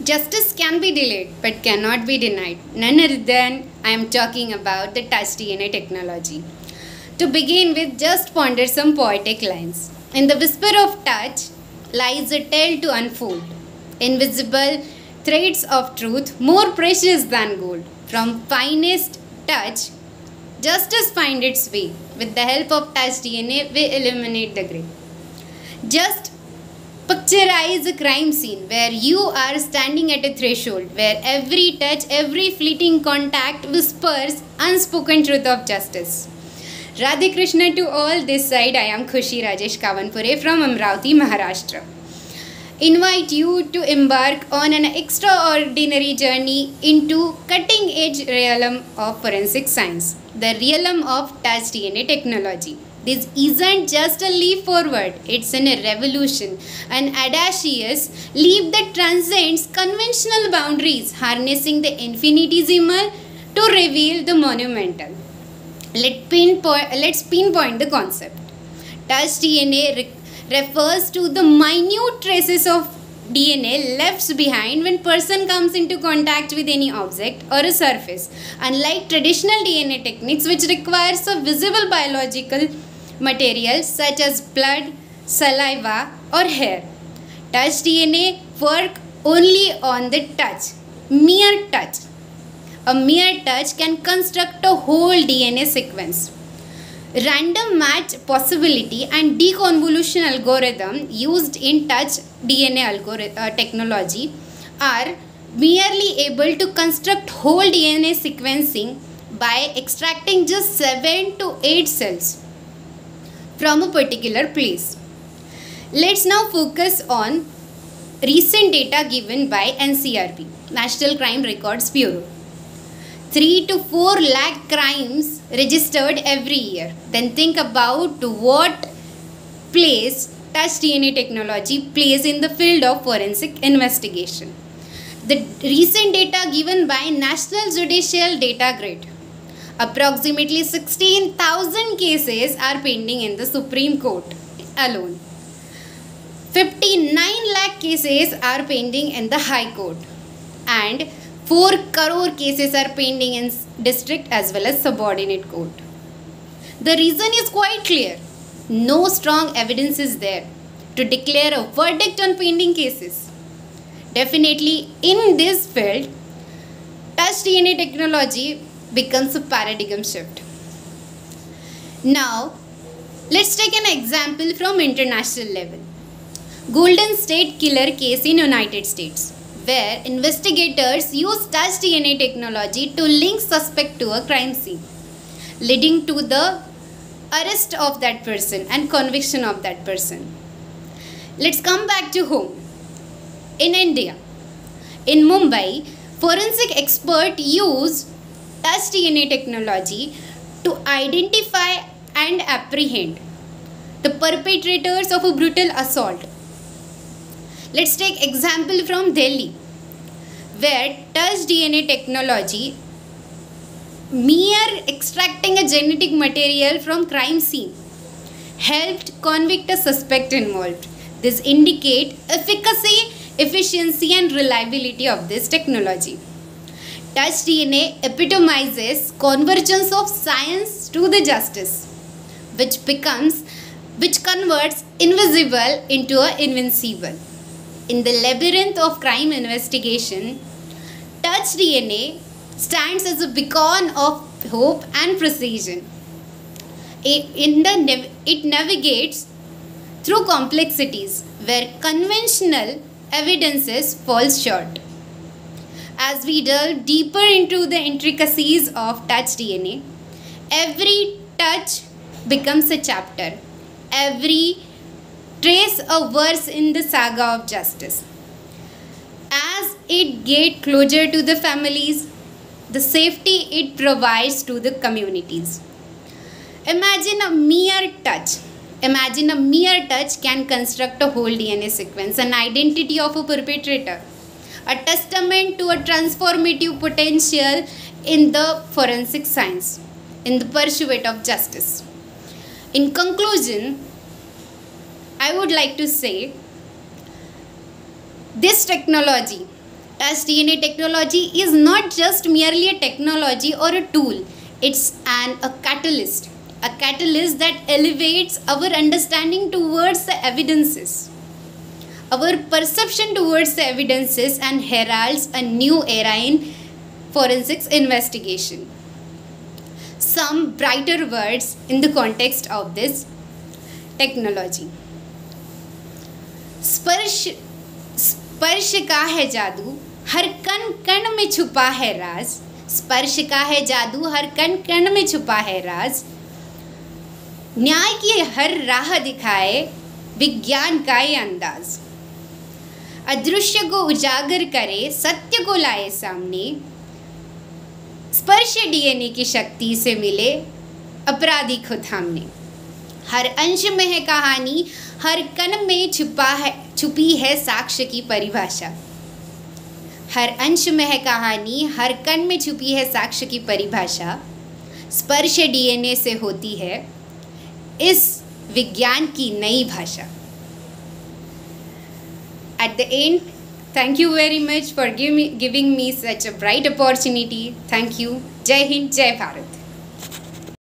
Justice can be delayed but cannot be denied. None other than I am talking about the touch DNA technology. To begin with, just ponder some poetic lines. In the whisper of touch lies a tale to unfold. Invisible threads of truth, more precious than gold. From finest touch, justice finds its way. With the help of touch DNA, we eliminate the gray. Just picturize a crime scene where you are standing at a threshold, where every touch, every fleeting contact whispers unspoken truth of justice. Radhe Krishna to all. This side I am Khushi Rajesh Kavanpure from Amravati, Maharashtra. Invite you to embark on an extraordinary journey into cutting edge realm of forensic science, the realm of touch DNA technology. This isn't just a leap forward, it's a revolution, an audacious leap that transcends conventional boundaries, harnessing the infinitesimal to reveal the monumental. Let's pinpoint the concept. Touch DNA refers to the minute traces of DNA left behind when person comes into contact with any object or a surface. Unlike traditional DNA techniques which requires a visible biological materials such as blood, saliva or hair, touch DNA work only on the touch, mere touch. A mere touch can construct a whole DNA sequence. Random match possibility and deconvolution algorithm used in touch DNA technology are merely able to construct whole DNA sequencing by extracting just 7 to 8 cells from a particular place. Let's now focus on recent data given by NCRB, National Crime Records Bureau. 3 to 4 lakh crimes registered every year. Then think about what place touch DNA technology plays in the field of forensic investigation. The recent data given by National Judicial Data Grid. Approximately 16,000 cases are pending in the Supreme Court alone. 59 lakh cases are pending in the High Court. And 4 crore cases are pending in district as well as subordinate court. The reason is quite clear. No strong evidence is there to declare a verdict on pending cases. Definitely in this field, touch DNA technology becomes a paradigm shift. Now, let's take an example from international level. Golden State Killer case in United States, where investigators use touch DNA technology to link suspect to a crime scene, leading to the arrest of that person and conviction of that person. Let's come back to home. In India, in Mumbai, forensic expert use touch DNA technology to identify and apprehend the perpetrators of a brutal assault. Let's take example from Delhi, where touch DNA technology, mere extracting a genetic material from crime scene, helped convict a suspect involved. This indicate efficacy, efficiency and reliability of this technology. Touch DNA epitomizes convergence of science to the justice, which converts invisible into a invincible. In the labyrinth of crime investigation, touch DNA stands as a beacon of hope and precision. It navigates through complexities where conventional evidences fall short. As we delve deeper into the intricacies of touch DNA, every touch becomes a chapter, every trace a verse in the saga of justice. As it gets closer to the families, the safety it provides to the communities. Imagine a mere touch. Imagine a mere touch can construct a whole DNA sequence, an identity of a perpetrator, a testament to a transformative potential in the forensic science, in the pursuit of justice. In conclusion, I would like to say this technology, As DNA technology is not just merely a technology or a tool, it's a catalyst that elevates our understanding towards the evidences, our perception towards the evidences, and heralds a new era in forensics investigation. Some brighter words in the context of this technology. स्पर्श का है जादू, हर कण कण में छुपा है राज। स्पर्श का है जादू, हर कण कण में छुपा है राज। न्याय की हर राह दिखाए विज्ञान का ये अंदाज। अदृश्य को उजागर करे, सत्य को लाए सामने। स्पर्श डीएनए की शक्ति से मिले अपराधी को थामने। हर अंश में है कहानी, हर कण में छुपी है साक्ष्य की परिभाषा। हर अंश में है कहानी, हर कण में छुपी है साक्ष्य की परिभाषा। स्पर्श डीएनए से होती है इस विज्ञान की नई भाषा। At the end, thank you very much for giving me such a bright opportunity. Thank you. जय हिंद, जय भारत।